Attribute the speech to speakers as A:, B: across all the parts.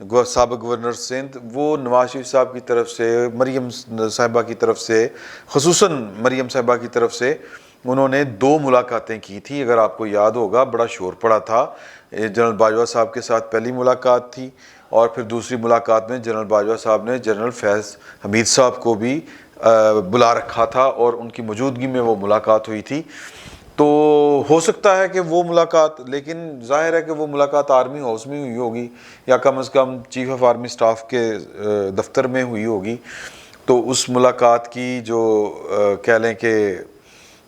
A: سابق گورنر سندھ، وہ نواز شریف صاحب کی طرف سے، مریم صاحبہ کی طرف سے، خصوصاً مریم صاحبہ کی طرف سے انہوں نے 2 ملاقاتیں کی تھی، اگر آپ کو یاد ہوگا بڑا شور پڑا تھا۔ جنرل باجوہ صاحب کے ساتھ پہلی ملاقات تھی، اور پھر دوسری ملاقات میں جنرل باجوہ صاحب نے جنرل فیض حمید صاحب کو بھی بلا رکھا تھا، اور ان کی موجودگی میں وہ ملاقات ہوئی تھی۔ تو ہو سکتا ہے کہ وہ ملاقات، لیکن ظاہر ہے کہ وہ ملاقات آرمی ہاؤس میں ہوئی ہوگی، یا کم از کم چیف آف آرمی سٹاف کے دفتر میں ہوئی ہوگی۔ تو اس ملاقات کی جو کہہ لیں کہ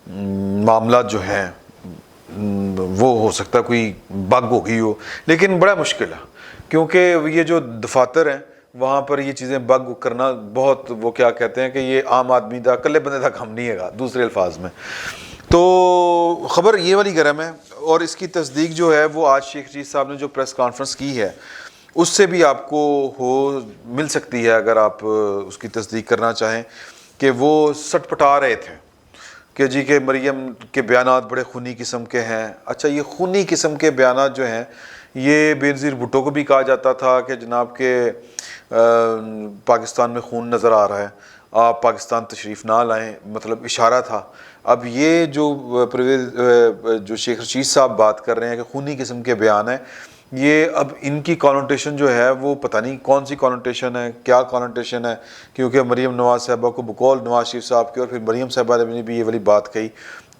A: معاملات جو ہیں وہ ہو سکتا ہے کوئی بگ ہو گئی ہو، لیکن بڑا مشکل ہے، کیونکہ یہ جو دفاتر ہیں وہاں پر یہ چیزیں بگ کرنا بہت، وہ کیا کہتے ہیں کہ یہ عام آدمی دا کلے بندے دا کم نہیں ہے، دوسرے الفاظ میں۔ تو خبر یہ والی گرم ہے، اور اس کی تصدیق جو ہے وہ آج شیخ رشید صاحب نے جو پریس کانفرنس کی ہے اس سے بھی آپ کو مل سکتی ہے، اگر آپ اس کی تصدیق کرنا چاہیں، کہ وہ سٹ پٹا رہے تھے کہ جی کہ مریم کے بیانات بڑے خونی قسم کے ہیں۔ اچھا، یہ خونی قسم کے بیانات جو ہیں یہ بینظیر بھٹو کو بھی کہا جاتا تھا کہ جناب کے پاکستان میں خون نظر آ رہا ہے، آپ پاکستان تشریف نہ لائیں، مطلب اشارہ تھا۔ اب یہ جو شیخ رشید صاحب بات کر رہے ہیں کہ خونی قسم کے بیان ہیں، یہ اب ان کی کانوٹیشن جو ہے وہ پتہ نہیں کون سی کانوٹیشن ہے، کیا کانوٹیشن ہے، کیونکہ مریم نواز صاحبہ کو بقول نواز شریف صاحب کی، اور پھر مریم صاحبہ نے بھی یہ والی بات کہی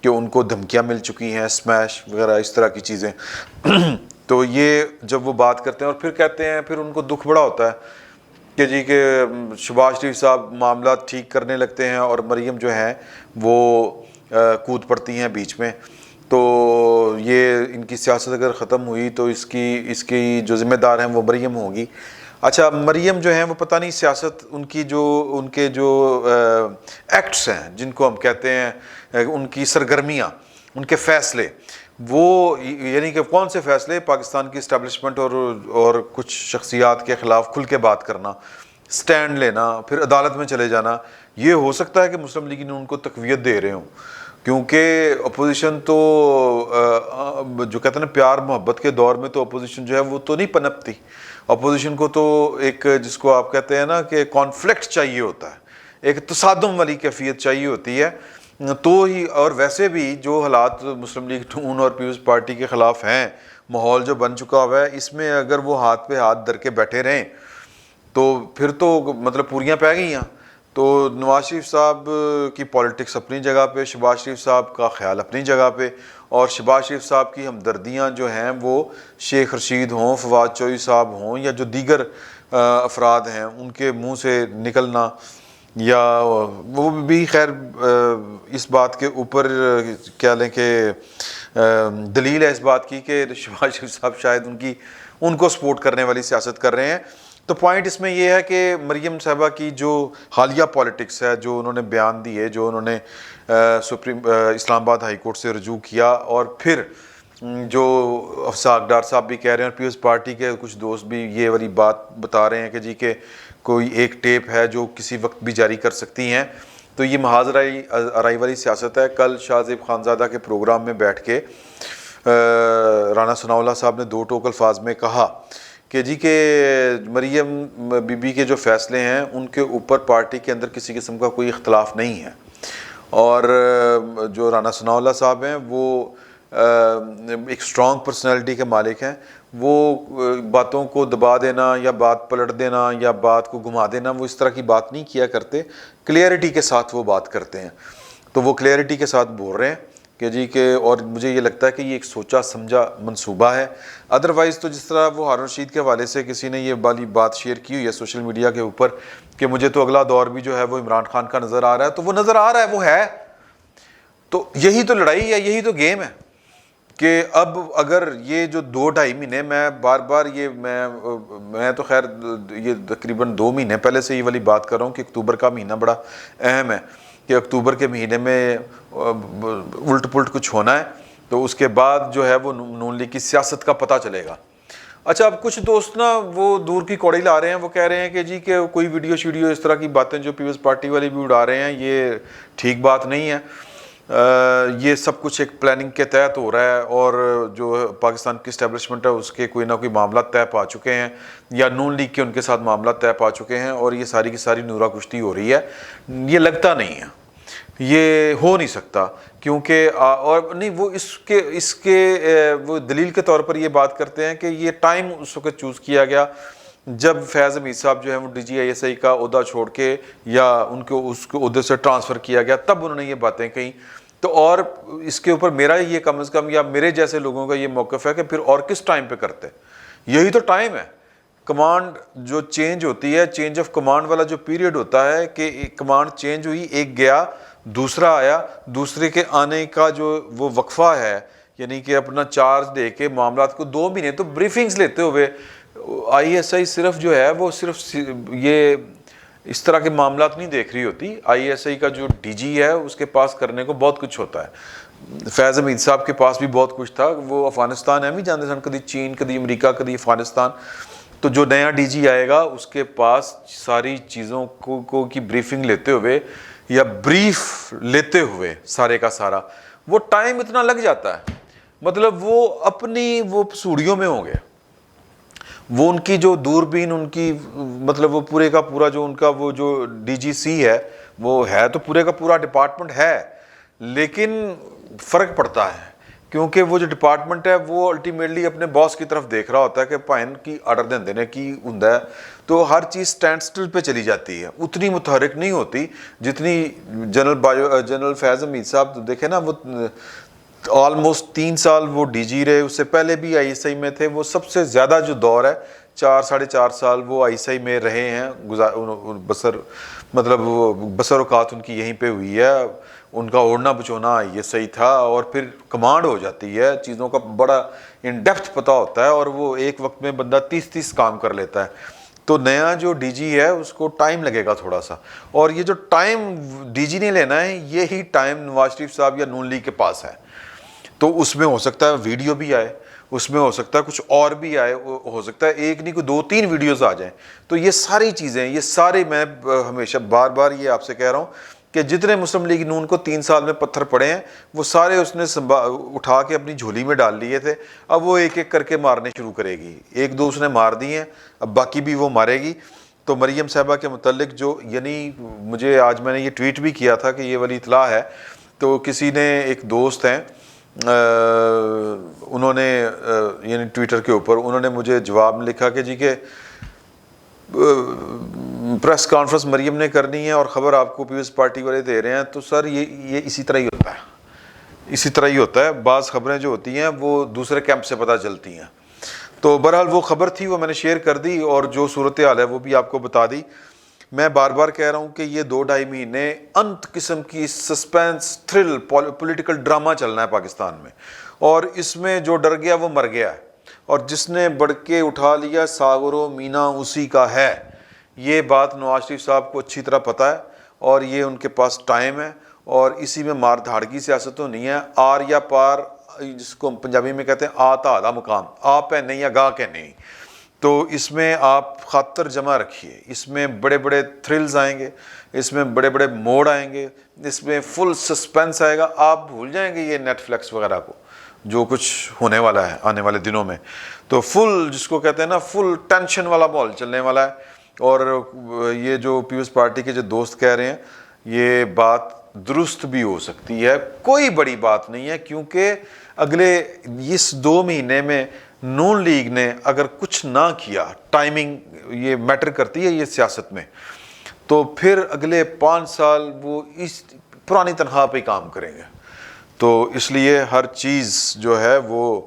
A: کہ ان کو دھمکیاں مل چکی ہیں، اسمیش وغیرہ اس طرح کی چیزیں۔ تو یہ جب وہ بات کرتے ہیں اور پھر کہتے ہیں، پھر ان کو دکھ بڑا ہوتا ہے کہ جی کہ شہباز شریف صاحب معاملات ٹھیک کرنے لگتے ہیں اور مریم جو ہیں وہ کود پڑتی ہیں بیچ میں، تو یہ ان کی سیاست اگر ختم ہوئی تو اس کی جو ذمہ دار ہیں وہ مریم ہوگی۔ اچھا، مریم جو ہیں وہ پتہ نہیں سیاست ان کے جو ایکٹس ہیں جن کو ہم کہتے ہیں، ان کی سرگرمیاں، ان کے فیصلے، وہ یعنی کہ کون سے فیصلے، پاکستان کی اسٹیبلشمنٹ اور کچھ شخصیات کے خلاف کھل کے بات کرنا، سٹینڈ لینا، پھر عدالت میں چلے جانا، یہ ہو سکتا ہے کہ مسلم لیگ نے ان کو تقویت دے رہے ہوں، کیونکہ اپوزیشن تو جو کہتے ہیں نا پیار محبت کے دور میں تو اپوزیشن جو ہے وہ تو نہیں پنپتی، اپوزیشن کو تو ایک جس کو آپ کہتے ہیں نا کہ کانفلکٹ چاہیے ہوتا ہے، ایک تصادم والی کیفیت چاہیے ہوتی ہے، تو ہی۔ اور ویسے بھی جو حالات مسلم لیگ نون اور پیپلز پارٹی کے خلاف ہیں، ماحول جو بن چکا ہوا ہے، اس میں اگر وہ ہاتھ پہ ہاتھ دھر کے بیٹھے رہیں تو پھر تو مطلب پوریاں پہ گئی ہیں۔ تو نواز شریف صاحب کی پولیٹکس اپنی جگہ پہ، شہباز شریف صاحب کا خیال اپنی جگہ پہ، اور شہباز شریف صاحب کی ہمدردیاں جو ہیں وہ شیخ رشید ہوں، فواد چوہدری صاحب ہوں، یا جو دیگر افراد ہیں ان کے منہ سے نکلنا، یا وہ بھی خیر اس بات کے اوپر کیا لیں کہ دلیل ہے اس بات کی کہ شہباز شریف صاحب شاید ان کو سپورٹ کرنے والی سیاست کر رہے ہیں۔ تو پوائنٹ اس میں یہ ہے کہ مریم صاحبہ کی جو حالیہ پالیٹکس ہے، جو انہوں نے بیان دیے، جو انہوں نے اسلام آباد ہائی کورٹ سے رجوع کیا، اور پھر جو افساق ڈار صاحب بھی کہہ رہے ہیں، اور پیپلز پارٹی کے کچھ دوست بھی یہ والی بات بتا رہے ہیں کہ جی کہ کوئی ایک ٹیپ ہے جو کسی وقت بھی جاری کر سکتی ہیں، تو یہ محاذ آرائی والی سیاست ہے۔ کل شاہ زیب خانزادہ کے پروگرام میں بیٹھ کے رانا ثناء اللہ صاحب نے 2 ٹوک الفاظ میں کہا کہ جی کہ مریم بی بی کے جو فیصلے ہیں ان کے اوپر پارٹی کے اندر کسی قسم کا کوئی اختلاف نہیں ہے، اور جو رانا ثناء اللہ صاحب ہیں وہ ایک اسٹرانگ پرسنالٹی کے مالک ہیں، وہ باتوں کو دبا دینا یا بات پلٹ دینا یا بات کو گھما دینا، وہ اس طرح کی بات نہیں کیا کرتے، کلیئرٹی کے ساتھ وہ بات کرتے ہیں، تو وہ کلیئرٹی کے ساتھ بول رہے ہیں کہ جی کہ، اور مجھے یہ لگتا ہے کہ یہ ایک سوچا سمجھا منصوبہ ہے۔ ادروائز تو جس طرح وہ ہارون رشید کے حوالے سے کسی نے یہ والی بات شیئر کی ہوئی ہے سوشل میڈیا کے اوپر کہ مجھے تو اگلا دور بھی جو ہے وہ عمران خان کا نظر آ رہا ہے، تو وہ نظر آ رہا ہے، وہ ہے، تو یہی تو لڑائی ہے، یہی تو گیم ہے کہ اب اگر یہ جو 2-2.5 مہینے میں بار بار میں تو خیر یہ تقریباً 2 مہینے پہلے سے یہ والی بات کر رہا ہوں کہ اکتوبر کا مہینہ بڑا اہم ہے، کہ اکتوبر کے مہینے میں الٹ پلٹ کچھ ہونا ہے، تو اس کے بعد جو ہے وہ نون لیگ کی سیاست کا پتہ چلے گا۔ اچھا، اب کچھ دوست نا وہ دور کی کوڑی لا رہے ہیں، وہ کہہ رہے ہیں کہ جی کہ کوئی ویڈیو اس طرح کی باتیں جو پیپلز پارٹی والے بھی اڑا رہے ہیں، یہ ٹھیک بات نہیں ہے۔ یہ سب کچھ ایک پلاننگ کے تحت ہو رہا ہے، اور جو پاکستان کی اسٹیبلشمنٹ ہے اس کے کوئی نہ کوئی معاملات طے پا چکے ہیں، یا نون لیگ کے ان کے ساتھ معاملات طے پا چکے ہیں، اور یہ ساری کی ساری نورا کشتی ہو رہی ہے. یہ لگتا نہیں ہے، یہ ہو نہیں سکتا، کیونکہ اور نہیں وہ اس کے وہ دلیل کے طور پر یہ بات کرتے ہیں کہ یہ ٹائم اس وقت چوز کیا گیا جب فیض حمید صاحب جو ہیں وہ D G I S I کا عہدہ چھوڑ کے یا ان کو اس کو عہدے سے ٹرانسفر کیا گیا، تب انہوں نے یہ باتیں کہیں. تو اور اس کے اوپر میرا یہ کم از کم یا میرے جیسے لوگوں کا یہ موقف ہے کہ پھر اور کس ٹائم پہ کرتے، یہی تو ٹائم ہے. کمانڈ جو چینج ہوتی ہے، چینج آف کمانڈ والا جو پیریڈ ہوتا ہے کہ کمانڈ چینج ہوئی، ایک گیا دوسرا آیا، دوسرے کے آنے کا جو وہ وقفہ ہے، یعنی کہ اپنا چارج دے کے معاملات کو 2 مہینے تو بریفنگز لیتے ہوئے آئی ایس آئی صرف جو ہے وہ صرف یہ اس طرح کے معاملات نہیں دیکھ رہی ہوتی. آئی ایس آئی کا جو ڈی جی ہے اس کے پاس کرنے کو بہت کچھ ہوتا ہے. فیض حمید صاحب کے پاس بھی بہت کچھ تھا، وہ افغانستان ہے بھی جانتے سن، کدی چین، کدی امریکہ، کدی افغانستان. تو جو نیا ڈی جی آئے گا اس کے پاس ساری چیزوں کو کی بریفنگ لیتے ہوئے یا بریف لیتے ہوئے سارے کا سارا وہ ٹائم اتنا لگ جاتا ہے. مطلب وہ اپنی وہ سوڑیوں میں ہوں گے، وہ ان کی جو دوربین، ان کی مطلب وہ پورے کا پورا جو ان کا وہ جو ڈی جی سی ہے وہ ہے تو پورے کا پورا ڈپارٹمنٹ ہے، لیکن فرق پڑتا ہے کیونکہ وہ جو ڈپارٹمنٹ ہے وہ الٹیمیٹلی اپنے باس کی طرف دیکھ رہا ہوتا ہے کہ پائن کی آرڈر دین دینے کی ہوں ہے، تو ہر چیز سٹینڈ سٹل پہ چلی جاتی ہے، اتنی متحرک نہیں ہوتی جتنی جنرل فیض حمید صاحب دیکھیں نا، وہ آلموسٹ 3 سال وہ ڈی جی رہے، اس سے پہلے بھی آئی ایس آئی میں تھے. وہ سب سے زیادہ جو دور ہے 4 ساڑھے 4 سال وہ آئی ایس آئی میں رہے ہیں، مطلب وہ بسر اوقات ان کی یہیں پہ ہوئی ہے. ان کا اوڑھنا بچونا آئی ایس آئی تھا، اور پھر کمانڈ ہو جاتی ہے، چیزوں کا بڑا ان ڈیپتھ پتہ ہوتا ہے، اور وہ ایک وقت میں بندہ 30 کام کر لیتا ہے. تو نیا جو ڈی جی ہے اس کو ٹائم لگے گا تھوڑا سا، اور یہ جو ٹائم ڈی جی نے لینا ہے یہی ٹائم نواز شریف صاحب یا نون لیگ کے پاس ہے. تو اس میں ہو سکتا ہے ویڈیو بھی آئے، اس میں ہو سکتا ہے کچھ اور بھی آئے، ہو سکتا ہے ایک نہیں کوئی 2-3 ویڈیوز آ جائیں. تو یہ ساری چیزیں، یہ سارے، میں ہمیشہ بار بار یہ آپ سے کہہ رہا ہوں کہ جتنے مسلم لیگ نون کو 3 سال میں پتھر پڑے ہیں وہ سارے اس نے اٹھا کے اپنی جھولی میں ڈال لیے تھے. اب وہ ایک ایک کر کے مارنے شروع کرے گی. 1-2 اس نے مار دی ہیں، اب باقی بھی وہ مارے گی. تو مریم صاحبہ کے متعلق جو، یعنی مجھے آج میں نے یہ ٹویٹ بھی کیا تھا کہ یہ والی اطلاع ہے، تو کسی نے، ایک دوست ہیں، انہوں نے یعنی ٹویٹر کے اوپر انہوں نے مجھے جواب میں لکھا کہ جی کہ پریس کانفرنس مریم نے کرنی ہے اور خبر آپ کو پیپلز پارٹی والے دے رہے ہیں. تو سر یہ اسی طرح ہی ہوتا ہے، اسی طرح ہی ہوتا ہے. بعض خبریں جو ہوتی ہیں وہ دوسرے کیمپ سے پتہ چلتی ہیں. تو بہرحال وہ خبر تھی، وہ میں نے شیئر کر دی، اور جو صورتحال ہے وہ بھی آپ کو بتا دی. میں بار بار کہہ رہا ہوں کہ یہ 2-2.5 مہینے انت قسم کی سسپینس، تھرل، پولیٹیکل ڈرامہ چلنا ہے پاکستان میں، اور اس میں جو ڈر گیا وہ مر گیا ہے، اور جس نے بڑھ کے اٹھا لیا ساغر و مینا اسی کا ہے. یہ بات نواز شریف صاحب کو اچھی طرح پتہ ہے، اور یہ ان کے پاس ٹائم ہے، اور اسی میں مار دھاڑ کی سیاست تو نہیں ہے. آر یا پار، جس کو ہم پنجابی میں کہتے ہیں آتا آدھا مقام، آپ ہے نہیں یا گاہ کے نہیں. تو اس میں آپ خاطر جمع رکھیے، اس میں بڑے بڑے تھرلز آئیں گے، اس میں بڑے بڑے موڑ آئیں گے، اس میں فل سسپینس آئے گا. آپ بھول جائیں گے یہ نیٹ فلیکس وغیرہ کو، جو کچھ ہونے والا ہے آنے والے دنوں میں. تو فل، جس کو کہتے ہیں نا، فل ٹینشن والا ماحول چلنے والا ہے. اور یہ جو پیپلز پارٹی کے جو دوست کہہ رہے ہیں، یہ بات درست بھی ہو سکتی ہے، کوئی بڑی بات نہیں ہے، کیونکہ اگلے اس 2 مہینے میں نون لیگ نے اگر کچھ نہ کیا، ٹائمنگ یہ میٹر کرتی ہے یہ سیاست میں، تو پھر اگلے 5 سال وہ اس پرانی تنخواہ پہ کام کریں گے. تو اس لیے ہر چیز جو ہے وہ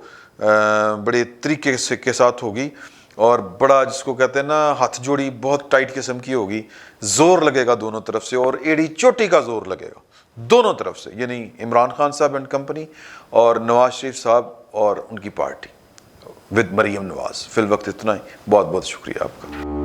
A: بڑے طریقے سے کے ساتھ ہوگی، اور بڑا، جس کو کہتے ہیں نا، ہاتھ جوڑی بہت ٹائٹ قسم کی ہوگی. زور لگے گا دونوں طرف سے، اور ایڑی چوٹی کا زور لگے گا دونوں طرف سے، یعنی عمران خان صاحب اینڈ کمپنی اور نواز شریف صاحب اور ان کی پارٹی ود مریم نواز. فی الوقت اتنا ہی. بہت بہت شکریہ آپ کا.